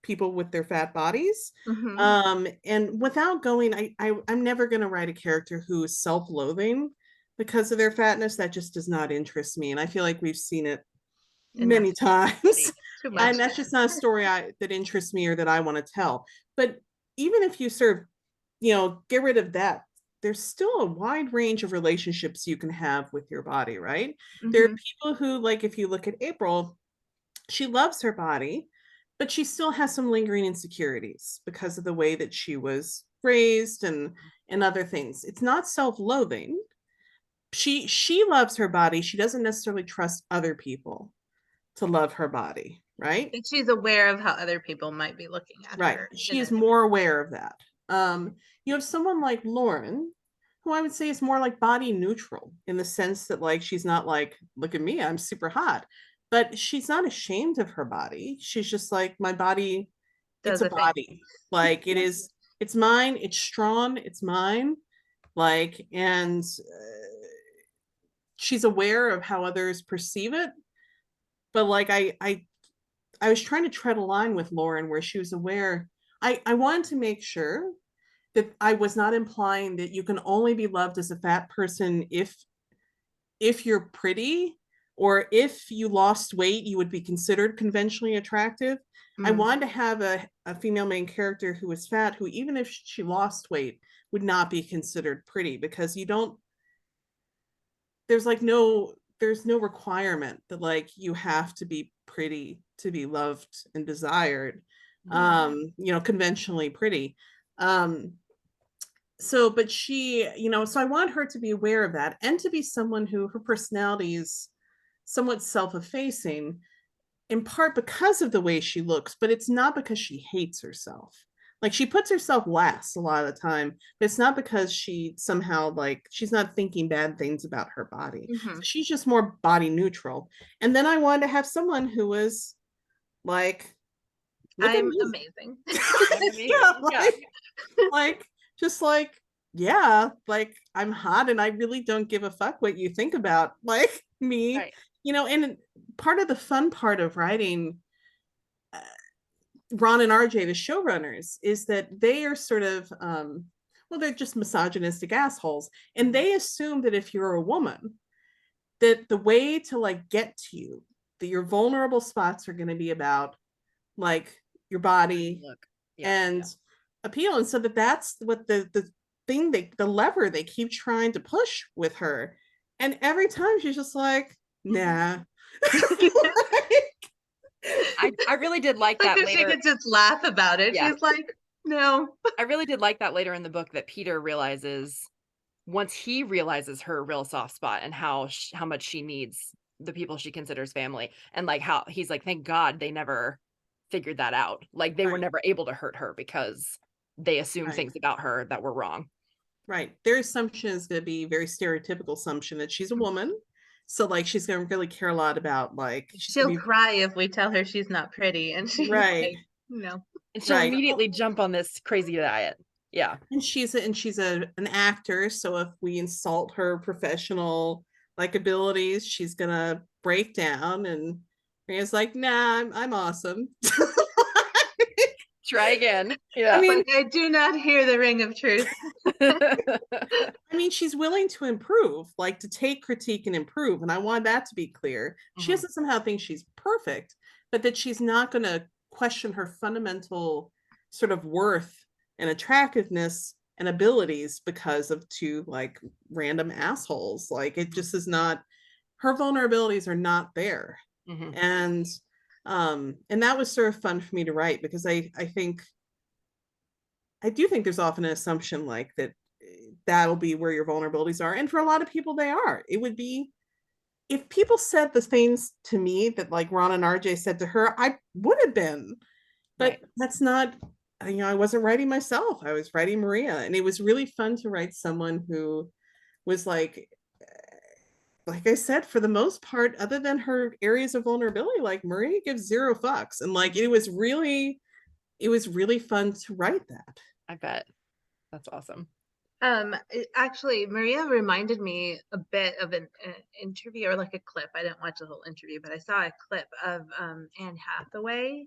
people with their fat bodies. And without going, I'm never going to write a character who is self-loathing, because of their fatness, that just does not interest me. And I feel like we've seen it Enough. many times. Too much. And that's just not a story that interests me or that I want to tell. But even if you sort of, get rid of that, there's still a wide range of relationships you can have with your body, right? There are Mhm. people who, like, if you look at April, she loves her body, but she still has some lingering insecurities because of the way that she was raised and other things. It's not self-loathing. She loves her body. She doesn't necessarily trust other people to love her body, I right? think she's aware of how other people might be looking at Right. her. She is more aware of that. You have someone like Lauren, who I would say is more like body neutral in the sense that, like, she's not like, look at me, I'm super hot. But she's not ashamed of her body. She's just like, my body, it's Does a a thing. body. Like, it's mine, it's strong, it's mine. Like, and she's aware of how others perceive it. But like, I was trying to tread a line with Lauren where she was aware. I wanted to make sure that I was not implying that you can only be loved as a fat person if you're pretty, or if you lost weight, you would be considered conventionally attractive. I wanted to have a female main character who was fat, who, even if she lost weight, would not be considered pretty, because you don't, there's like there's no requirement that, like, you have to be pretty to be loved and desired, conventionally pretty. But she, so I want her to be aware of that, and to be someone who, her personality is somewhat self-effacing, in part because of the way she looks, but it's not because she hates herself. Like, she puts herself last a lot of the time, but it's not because she somehow, like, she's not thinking bad things about her body. So Mhm. she's just more body neutral. And then I wanted to have someone who was like, look at I'm me. amazing. I'm amazing. Yeah, Yeah. like, just like, yeah, like, I'm hot and I really don't give a fuck what you think about, like, me. Right. And part of the fun part of writing, Ron and RJ, the showrunners, is that they are sort of, they're just misogynistic assholes. And they assume that if you're a woman, that the way to, like, get to you, that your vulnerable spots are going to be about, like, your body Look. Yeah. and appeal. And so that's what the thing, the lever they keep trying to push with her. And every time she's just like, nah. I really did like Like, that if she later. could just laugh about it, Yeah. she's like, no. I really did like that later in the book, that Peter realizes, once he realizes her real soft spot and how much she needs the people she considers family, and like how he's like, thank God they never figured that out. Like, they were Right. never able to hurt her because they assumed Right. things about her that were wrong. Right. Their assumption is going to be very stereotypical assumption that she's a woman. So, like, she's going to really care a lot about, like, she's She'll going to be cry if we tell her she's not pretty, and she's right. like, no. And she'll Right. immediately jump on this crazy diet. Yeah. And she's an actor, so if we insult her professional, like, abilities, she's gonna break down. And Maria's like, nah, I'm awesome. Try again. I Yeah. mean, Like, I do not hear the ring of truth. she's willing to improve, like, to take critique and improve, and I want that to be clear. She Mhm. doesn't somehow think she's perfect, but that she's not going to question her fundamental sort of worth and attractiveness and abilities because of two, like, random assholes. Like, it just is not, her vulnerabilities are not there. Mhm. And that was sort of fun for me to write, because I do think there's often an assumption, like, that that'll be where your vulnerabilities are. And for a lot of people, they are. It would be, if people said the things to me that, like, Ron and RJ said to her, I would have been. But Right. that's not, I wasn't writing myself. I was writing Maria. And it was really fun to write someone who was like I said, for the most part, other than her areas of vulnerability, like, Maria gives zero fucks. And, like, it was really fun to write that. I bet. That's awesome. Actually, Maria reminded me a bit of an interview, or like a clip. I didn't watch the whole interview, but I saw a clip of Anne Hathaway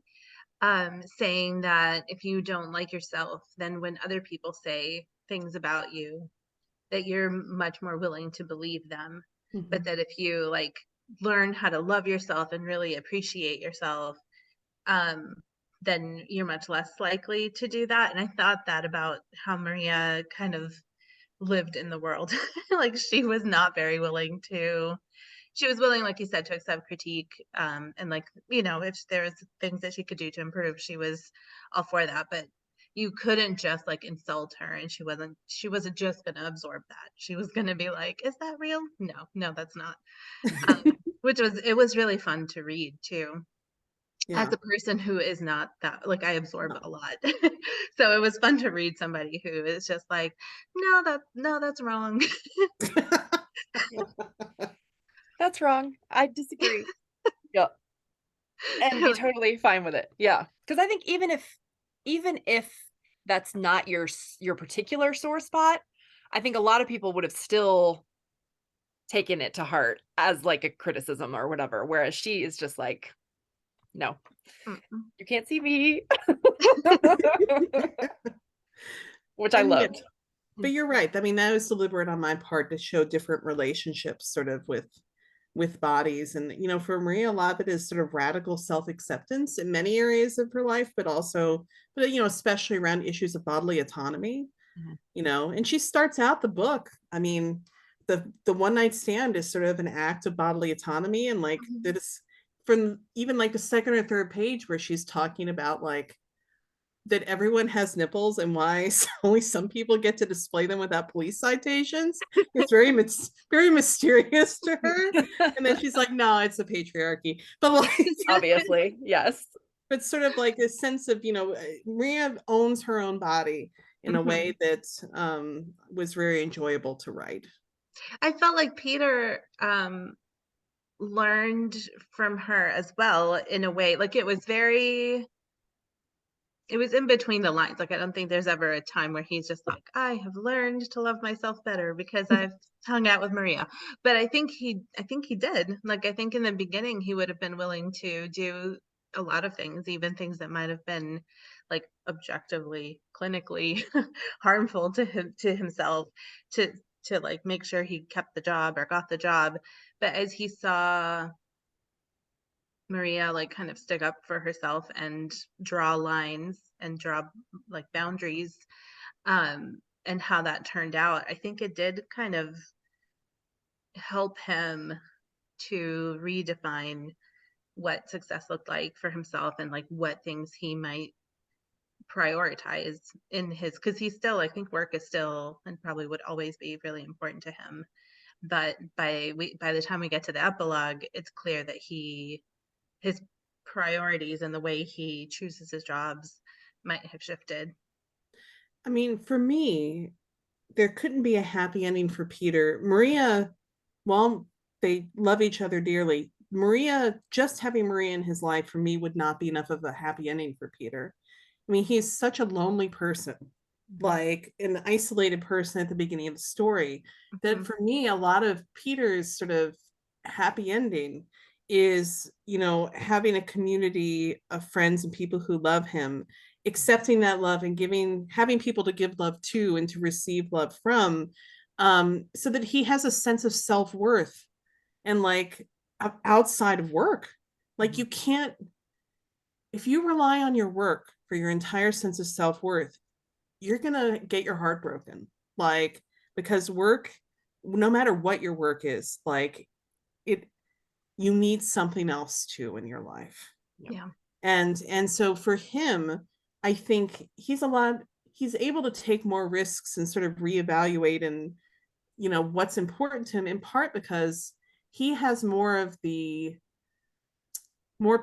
saying that if you don't like yourself, then when other people say things about you, that you're much more willing to believe them. But Mhm. that if you like learn how to love yourself and really appreciate yourself, um, then you're much less likely to do that. And I thought that about how Maria kind of lived in the world. Like she was not very willing to, she was willing, like you said, to accept critique. And like, you know, if there was things that she could do to improve, she was all for that. But you couldn't just like insult her, and she wasn't just gonna absorb that. She was gonna be like, is that real? No, no, that's not. Um, it was really fun to read too. As Yeah. a person who is not that, like, I absorb a lot. So it was fun to read somebody who is just like, no, that's wrong. That's wrong. I disagree. Yeah. And be Like, totally fine with it. Yeah. Because I think even if that's not your particular sore spot, I think a lot of people would have still taken it to heart as like a criticism or whatever. Whereas she is just like, no, mm-mm. you can't see me, which I And yeah, loved. but you're right. I mean, that was deliberate on my part to show different relationships sort of with bodies. And for Maria, a lot of it is sort of radical self-acceptance in many areas of her life, but also, but especially around issues of bodily autonomy. Mhm. And she starts out the book. I mean, the one night stand is sort of an act of bodily autonomy, and like Mhm. this from even like the second or third page where she's talking about like that everyone has nipples and why only some people get to display them without police citations. It's very mysterious to her. And then she's like, no, it's the patriarchy. But like, Obviously, yes. but sort of like a sense of, Maria owns her own body in a way Mhm. that was very enjoyable to write. I felt like Peter learned from her as well in a way. Like it was in between the lines. Like I don't think there's ever a time where he's just like, I have learned to love myself better because I've hung out with Maria. But I think he did. Like I think in the beginning he would have been willing to do a lot of things, even things that might have been like objectively, clinically harmful to himself to to like make sure he kept the job or got the job. But as he saw Maria like kind of stick up for herself and draw lines and draw like boundaries, and how that turned out, I think it did kind of help him to redefine what success looked like for himself and like what things he might prioritize in his, because he's still, I think work is still and probably would always be really important to him. But by the time we get to the epilogue, it's clear that his priorities and the way he chooses his jobs might have shifted. I mean, for me, there couldn't be a happy ending for Peter. Maria, while they love each other dearly, Maria, just having Maria in his life for me would not be enough of a happy ending for Peter. I mean, he's such a lonely person, like an isolated person at the beginning of the story, that Mhm. for me, a lot of Peter's sort of happy ending is, having a community of friends and people who love him, accepting that love and having people to give love to and to receive love from, so that he has a sense of self-worth and like outside of work. Like Mhm. you can't, if you rely on your work for your entire sense of self-worth, you're gonna get your heart broken. Like, because work, no matter what your work is, like it, you need something else too in your life. Yep. Yeah. And so for him, I think he's able to take more risks and sort of reevaluate and what's important to him, in part because he has more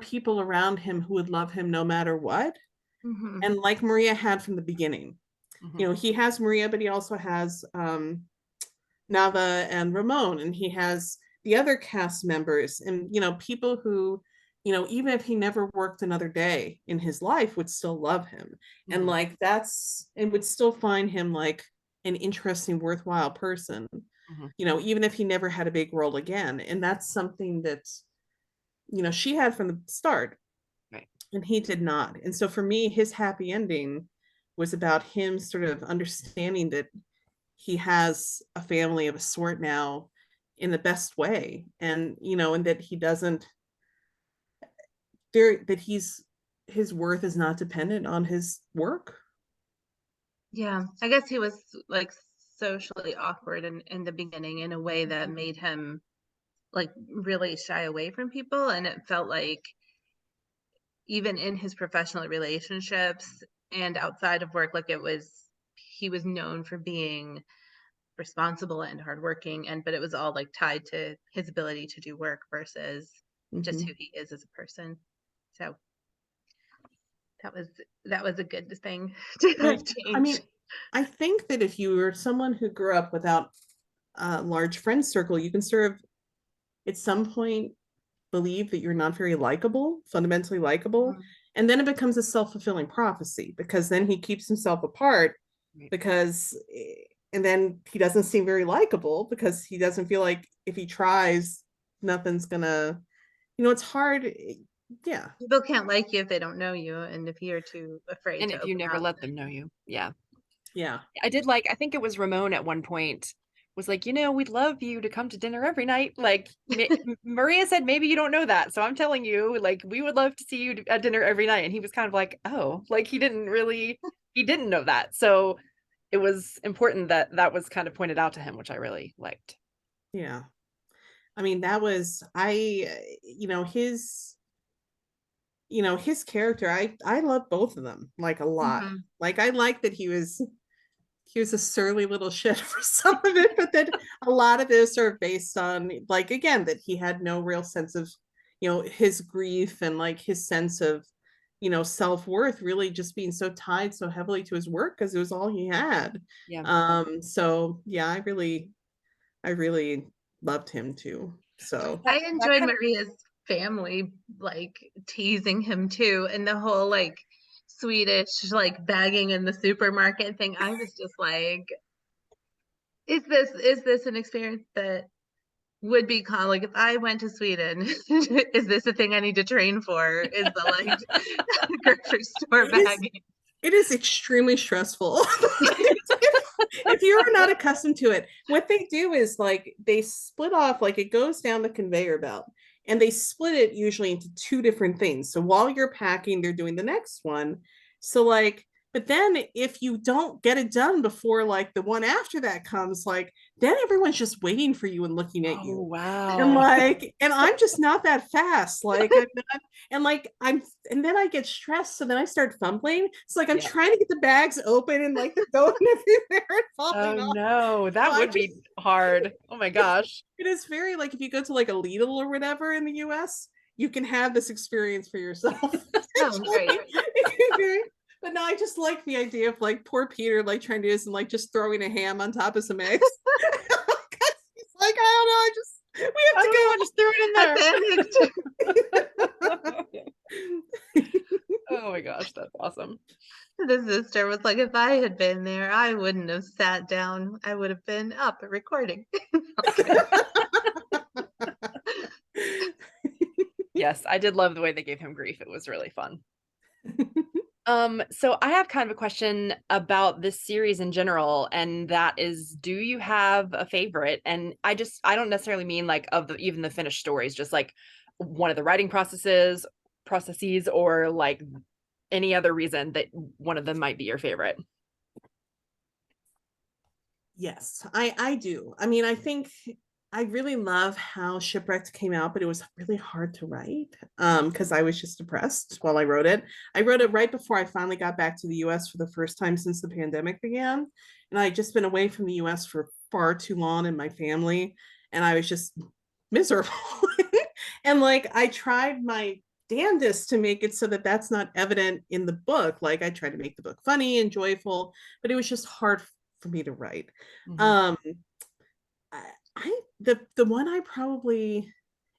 people around him who would love him no matter what. Hmm. And like Maria had from the beginning, Mhm. he has Maria, but he also has Nava and Ramon, and he has the other cast members, and people who, even if he never worked another day in his life, would still love him, and Mhm. like that's and would still find him like an interesting, worthwhile person, Mhm. even if he never had a big role again. And that's something that she had from the start, Right. and he did not. And so for me, his happy ending was about him sort of understanding that he has a family of a sort now in the best way, and and that he doesn't there that he's his worth is not dependent on his work. Yeah, I guess he was like socially awkward in the beginning in a way that made him like really shy away from people, and it felt like even in his professional relationships and outside of work, like he was known for being responsible and hardworking, but it was all like tied to his ability to do work versus just who he is as a person. So that was a good thing to have I mean, changed. I think that if you were someone who grew up without a large friend circle, you can sort of at some point believe that you're not very likable, fundamentally likable. Mhm. And then it becomes a self-fulfilling prophecy, because then he keeps himself apart because and then he doesn't seem very likable because he doesn't feel like if he tries, nothing's gonna, it's hard. Yeah. People can't like you if they don't know you, and if you're too afraid And to if you open never up. let them know you. Yeah. Yeah. I did like, I think it was Ramon at one point was like, we'd love you to come to dinner every night. Like Maria said, maybe you don't know that. So I'm telling you, like, we would love to see you at dinner every night. And he was kind of like, oh, like he didn't know that. So it was important that that was kind of pointed out to him, which I really liked. Yeah. I mean, that was his character. I love both of them like a lot. Mhm. Like I like that he was a surly little shit for some of it, but then a lot of this are based on, like, again, that he had no real sense of, his grief and like his sense of, self-worth really just being so tied so heavily to his work because it was all he had. Yeah. So yeah, I really loved him too. So I That enjoyed kind of, Maria's family like teasing him too, and the whole like Swedish like bagging in the supermarket thing. I was just like, is this an experience that would be like if I went to Sweden, is this a thing I need to train for? Is the like grocery store it is bagging? it is extremely stressful. If you are not accustomed to it, what they do is like they split off, like it goes down the conveyor belt and they split it usually into two different things. So while you're packing, they're doing the next one. So like, but then if you don't get it done before like the one after that comes, like then everyone's just waiting for you and looking at oh, you. And wow. like, and I'm just not that fast. Like I'm not, and like and then I get stressed, so then I start fumbling. It's like I'm Yeah. trying to get the bags open and like they're going everywhere and Oh falling off. no, So that I would just be hard. Oh my gosh. it is very like if you go to like a Lidl or whatever in the US, you can have this experience for yourself. Oh, great. But no, I just like the idea of like poor Peter like trying to do this and like just throwing a ham on top of some eggs. He's like, I don't know, I just threw it in I there. panicked. Oh my gosh, that's awesome. The sister was like, if I had been there, I wouldn't have sat down. I would have been up recording. Yes, I did love the way they gave him grief. It was really fun. So I have kind of a question about this series in general, and that is, do you have a favorite? And I don't necessarily mean like even the finished stories, just like one of the writing processes, or like any other reason that one of them might be your favorite. Yes, I do. I mean, I think I really love how Shipwrecked came out, but it was really hard to write because I was just depressed while I wrote it. I wrote it right before I finally got back to the US for the first time since the pandemic began. And I'd just been away from the US for far too long and my family, and I was just miserable. And like I tried my damnedest to make it so that that's not evident in the book. Like I tried to make the book funny and joyful, but it was just hard for me to write. Mhm. The one I probably,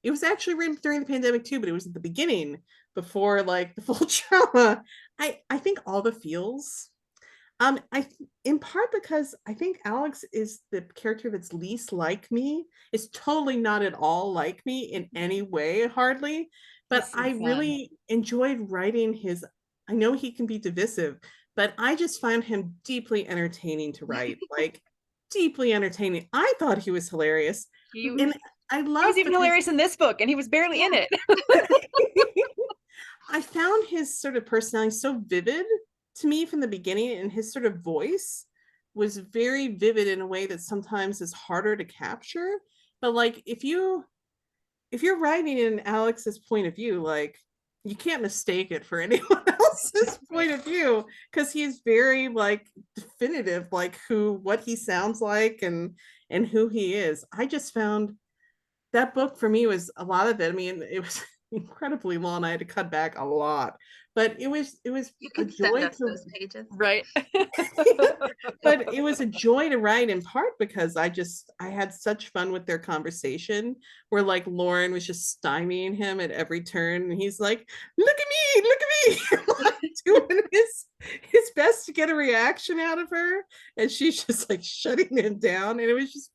it was actually written during the pandemic too, but it was at the beginning before like the full trauma. I think All the Feels. In part because I think Alex is the character that's least like me. It's totally not at all like me in any way, hardly. But He's so I fun. really enjoyed writing his. I know he can be divisive, but I just find him deeply entertaining to write. Like deeply entertaining. I thought he was hilarious. And I He love was even hilarious in this book, and he was barely in it. I found his sort of personality so vivid to me from the beginning, and his sort of voice was very vivid in a way that sometimes is harder to capture. But like if you're writing in Alex's point of view, like you can't mistake it for anyone else's point of view, because he's very like definitive, like what he sounds like and who he is. I just found that book for me was a lot of it. I mean, it was incredibly long. I had to cut back a lot, but it was You a could send joy us to those pages. Right. but it was a joy to write, in part because I had such fun with their conversation, where like Lauren was just stymieing him at every turn, and he's like, look at me like, doing his best to get a reaction out of her, and she's just like shutting him down, and it was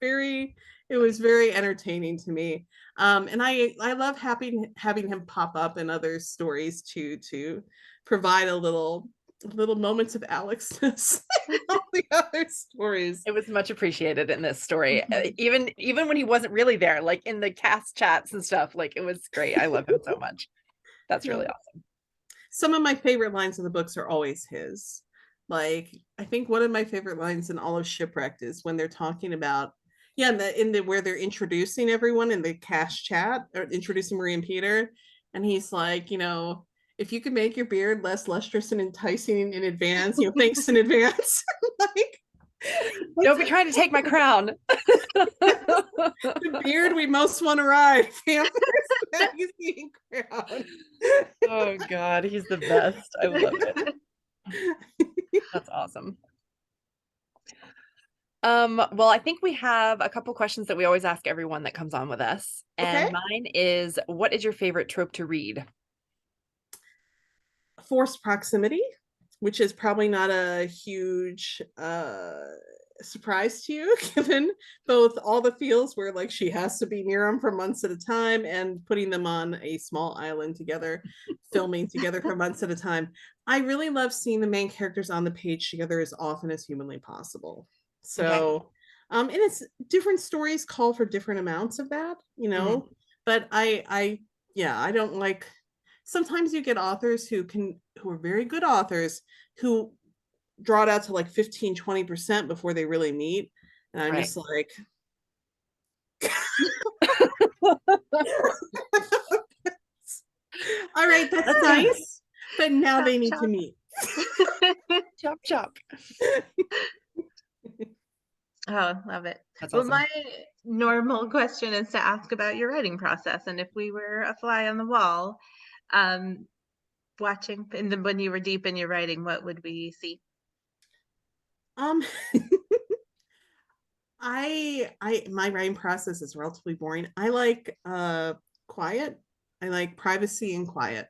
very entertaining to me. And I love having him pop up in other stories too, to provide a little moments of Alexness in all the other stories. It was much appreciated in this story. Even when he wasn't really there, like in the cast chats and stuff, like it was great. I love him so much. That's really awesome. Some of my favorite lines in the books are always his. Like, I think one of my favorite lines in all of Shipwrecked is when they're talking about, yeah, in the where they're introducing everyone in the cast chat, or introducing Marie and Peter, and he's like, if you could make your beard less lustrous and enticing in advance, thanks in advance. Like, don't be trying to take my crown. The beard we most want to ride. Magazine crown. Oh God, he's the best. I love it. That's awesome. Well, I think we have a couple questions that we always ask everyone that comes on with us. And Okay. mine is, what is your favorite trope to read? Forced proximity, which is probably not a huge surprise to you, given both all the feels where like she has to be near them for months at a time, and putting them on a small island together, filming together for months at a time. I really love seeing the main characters on the page together as often as humanly possible. So, and it's different stories call for different amounts of that, but I don't like, sometimes you get authors who are very good authors who draw it out to like 15-20% before they really meet, and I'm just like all right, that's nice, but now they need to meet. Chop chop. Oh, love it. That's well, awesome. My normal question is to ask about your writing process, and if we were a fly on the wall, watching, and then when you were deep in your writing, what would we see? My writing process is relatively boring. I like quiet. I like privacy and quiet.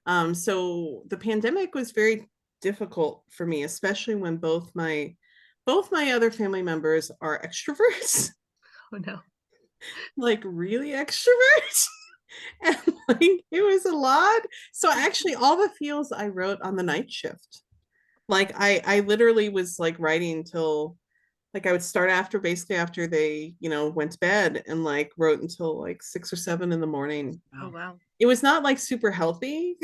So the pandemic was very difficult for me, especially when both my other family members are extroverts. Oh no. Like really extroverts. And like it was a lot. So actually all the feels I wrote on the night shift. Like I literally was like writing till, like I would start after they, went to bed, and like wrote until like 6 or 7 in the morning. Oh wow. It was not like super healthy.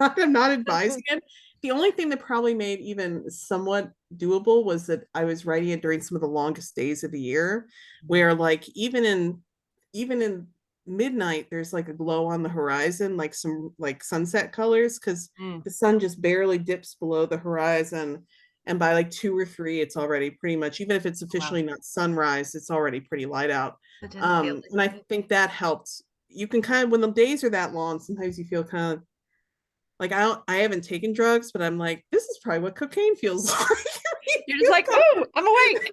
I'm not advising it. The only thing that probably made even somewhat doable was that I was writing it during some of the longest days of the year, where like even in midnight there's like a glow on the horizon, like some like sunset colors, because the sun just barely dips below the horizon, and by like 2 or 3 it's already pretty much, even if it's officially not sunrise, it's already pretty light out. And I think that helped. You can kind of, when the days are that long, sometimes you feel kind of like, I haven't taken drugs, but I'm like, this is probably what cocaine feels like. You're just like, oh, I'm awake.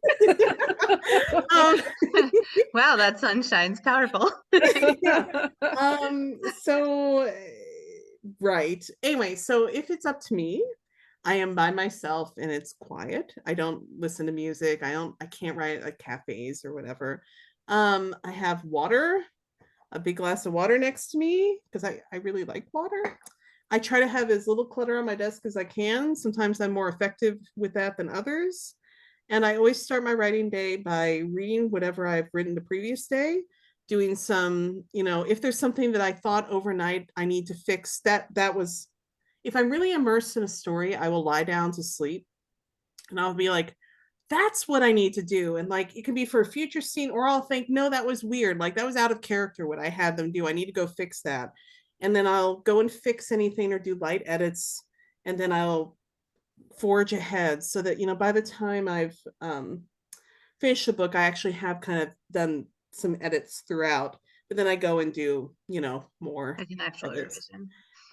Wow, that sunshine's powerful. Yeah. So right. Anyway, so if it's up to me, I am by myself and it's quiet. I don't listen to music. I can't write at cafes or whatever. I have water, a big glass of water next to me, because I really like water. I try to have as little clutter on my desk as I can. Sometimes I'm more effective with that than others. And I always start my writing day by reading whatever I've written the previous day, doing some, if there's something that I thought overnight I need to fix, that was, if I'm really immersed in a story, I will lie down to sleep and I'll be like, that's what I need to do. And like, it can be for a future scene, or I'll think, no, that was weird. Like, that was out of character what I had them do. I need to go fix that. And then I'll go and fix anything or do light edits. And then I'll forge ahead so that, by the time I've finished the book, I actually have kind of done some edits throughout. But then I go and do, more. Like an actual edits.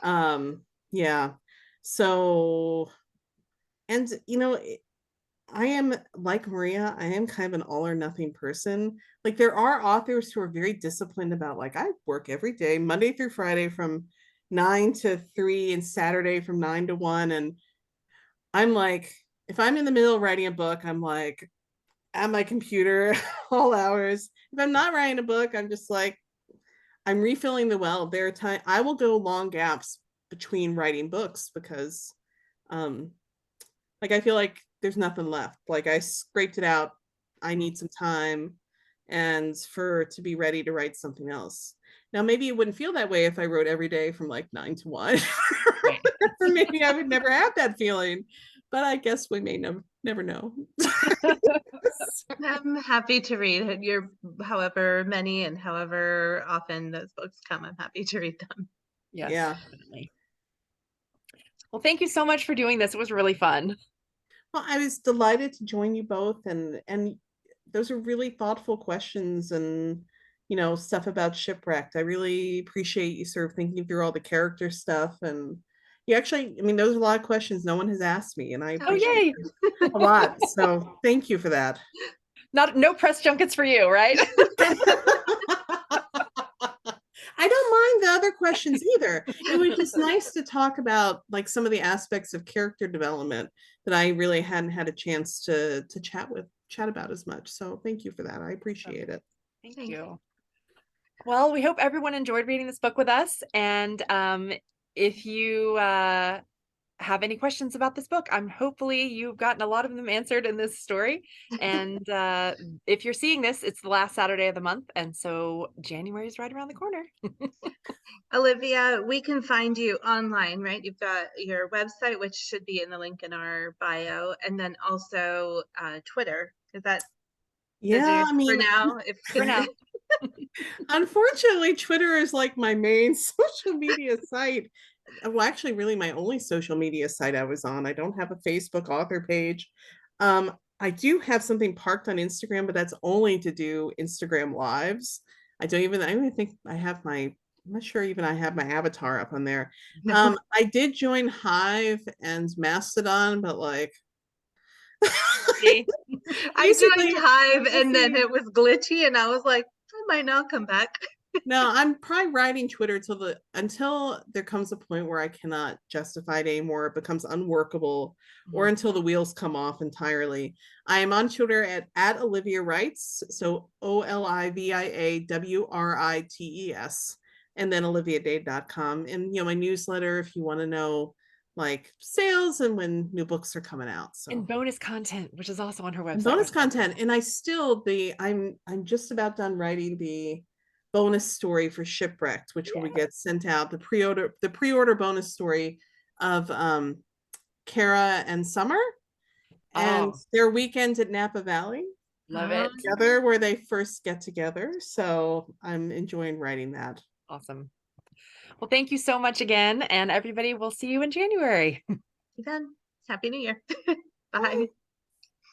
revision. Yeah. So, and, I am like Maria, I am kind of an all or nothing person. Like, there are authors who are very disciplined about, like, I work every day, Monday through Friday from 9 to 3 and Saturday from 9 to 1. And I'm like, if I'm in the middle of writing a book, I'm like at my computer all hours. If I'm not writing a book, I'm just like, I'm refilling the well. There are times I will go long gaps between writing books because like, I feel like there's nothing left. Like, I scraped it out. I need some time and to be ready to write something else. Now, maybe it wouldn't feel that way if I wrote every day from like 9 to 1. Right. Or maybe I would never have that feeling. But I guess we may never know. I'm happy to read your however many and however often those books come. I'm happy to read them. Yes, Yeah. definitely. Well, thank you so much for doing this. It was really fun. Well, I was delighted to join you both, and those are really thoughtful questions and stuff about Shipwrecked. I really appreciate you sort of thinking through all the character stuff, and you actually, I mean, those are a lot of questions no one has asked me, and I appreciate it a lot. So thank you for that. No press junkets for you, right? I don't mind the other questions either. It was just nice to talk about like some of the aspects of character development that I really hadn't had a chance to chat about as much. So thank you for that. I appreciate it. Thank you. Well, we hope everyone enjoyed reading this book with us. And if you have any questions about this book, hopefully you've gotten a lot of them answered in this story. And if you're seeing this, it's the last Saturday of the month, and so January is right around the corner. Olivia, we can find you online, right? You've got your website, which should be in the link in our bio, and then also Twitter. Is that I mean, for now? For now. Unfortunately, Twitter is like my main social media site. Well, actually, really my only social media site I was on. I don't have a Facebook author page. I do have something parked on Instagram, but that's only to do Instagram lives. I don't even think I have I'm not sure even I have my avatar up on there. No. I did join Hive and Mastodon, but like I joined Hive and then it was glitchy and I was like, I might not come back. No, I'm probably writing Twitter until there comes a point where I cannot justify it anymore. It becomes unworkable, or until the wheels come off entirely. I am on Twitter at Olivia Writes, so OliviaWrites, and then oliviadade.com. And my newsletter if you want to know like sales and when new books are coming out. So and bonus content, which is also on her website. Bonus content, and I'm just about done writing the bonus story for Shipwrecked, which will get sent out, the pre-order bonus story of Kara and Summer and their weekend at Napa Valley. Love it. Together, where they first get together. So I'm enjoying writing that. Awesome. Well, thank you so much again, and everybody, we'll see you in January. Then, Happy New Year. Bye.